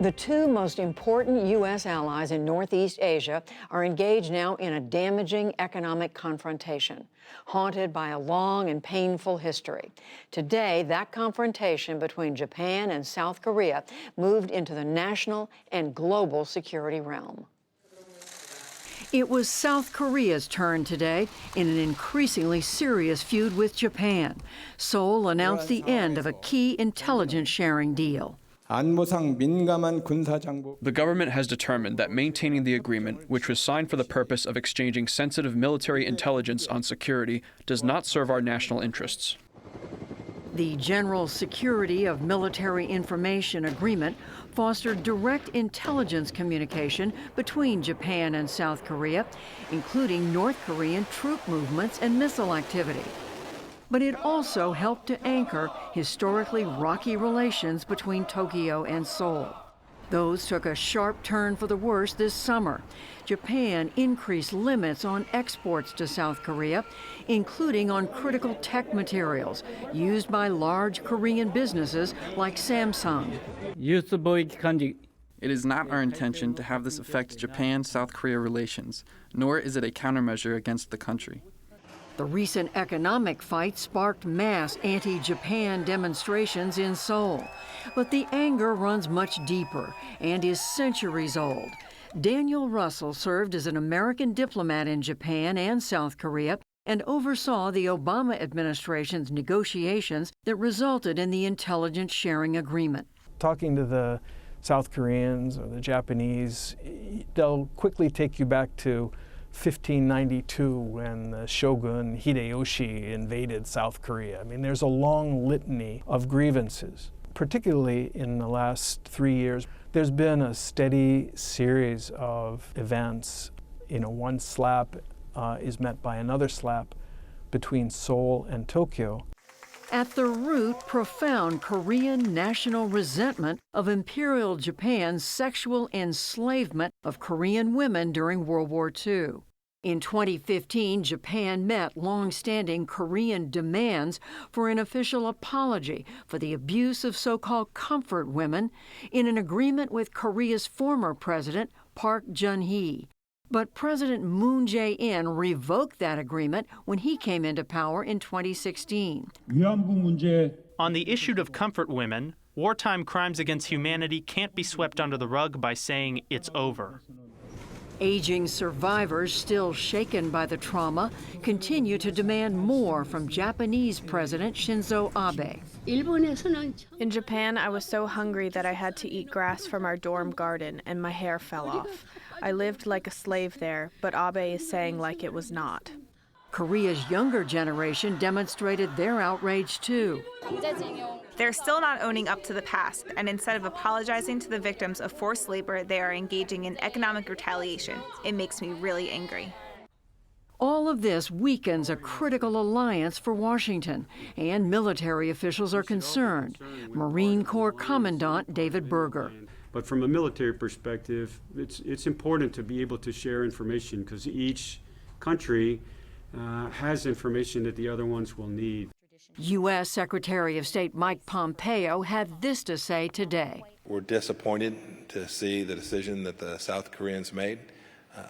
The two most important U.S. allies in Northeast Asia are engaged now in a damaging economic confrontation, haunted by a long and painful history. Today, that confrontation between Japan and South Korea moved into the national and global security realm. It was South Korea's turn today in an increasingly serious feud with Japan. Seoul announced the end of a key intelligence sharing deal. The government has determined that maintaining the agreement, which was signed for the purpose of exchanging sensitive military intelligence on security, does not serve our national interests. The General Security of Military Information Agreement fostered direct intelligence communication between Japan and South Korea, including North Korean troop movements and missile activity. But it also helped to anchor historically rocky relations between Tokyo and Seoul. Those took a sharp turn for the worse this summer. Japan increased limits on exports to South Korea, including on critical tech materials used by large Korean businesses like Samsung. It is not our intention to have this affect Japan-South Korea relations, nor is it a countermeasure against the country. The recent economic fight sparked mass anti-Japan demonstrations in Seoul. But the anger runs much deeper and is centuries old. Daniel Russell served as an American diplomat in Japan and South Korea and oversaw the Obama administration's negotiations that resulted in the intelligence sharing agreement. Talking to the South Koreans or the Japanese, they'll quickly take you back to 1592 when the shogun Hideyoshi invaded South Korea. I mean, there's a long litany of grievances. Particularly in the last 3 years, there's been a steady series of events. One slap is met by another slap between Seoul and Tokyo. At the root, profound Korean national resentment of Imperial Japan's sexual enslavement of Korean women during World War II. In 2015, Japan met long-standing Korean demands for an official apology for the abuse of so-called comfort women in an agreement with Korea's former president, Park Geun-hye. But President Moon Jae-in revoked that agreement when he came into power in 2016. On the issue of comfort women, wartime crimes against humanity can't be swept under the rug by saying it's over. Aging survivors, still shaken by the trauma, continue to demand more from Japanese President Shinzo Abe. In Japan, I was so hungry that I had to eat grass from our dorm garden and my hair fell off. I lived like a slave there, but Abe is saying like it was not. Korea's younger generation demonstrated their outrage too. They're still not owning up to the past, and instead of apologizing to the victims of forced labor, they are engaging in economic retaliation. It makes me really angry. All of this weakens a critical alliance for Washington, and military officials are concerned. Marine Corps Commandant David Berger. But from a military perspective, it's important to be able to share information because each country has information that the other ones will need. U.S. Secretary of State Mike Pompeo had this to say today. We're disappointed to see the decision that the South Koreans made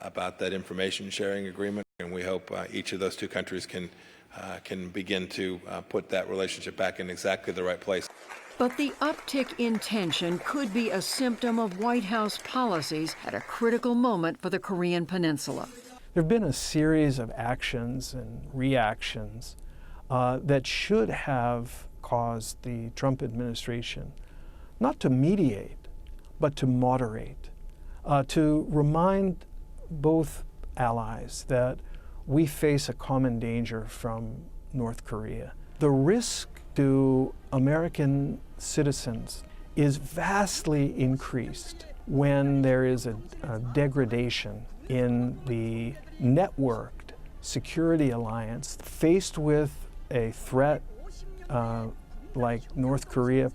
about that information sharing agreement, and we hope each of those two countries can begin to put that relationship back in exactly the right place. But the uptick in tension could be a symptom of White House policies at a critical moment for the Korean Peninsula. There have been a series of actions and reactions that should have caused the Trump administration not to mediate, but to moderate, to remind both allies that we face a common danger from North Korea. The risk to American citizens is vastly increased when there is a degradation in the networked security alliance faced with a threat like North Korea.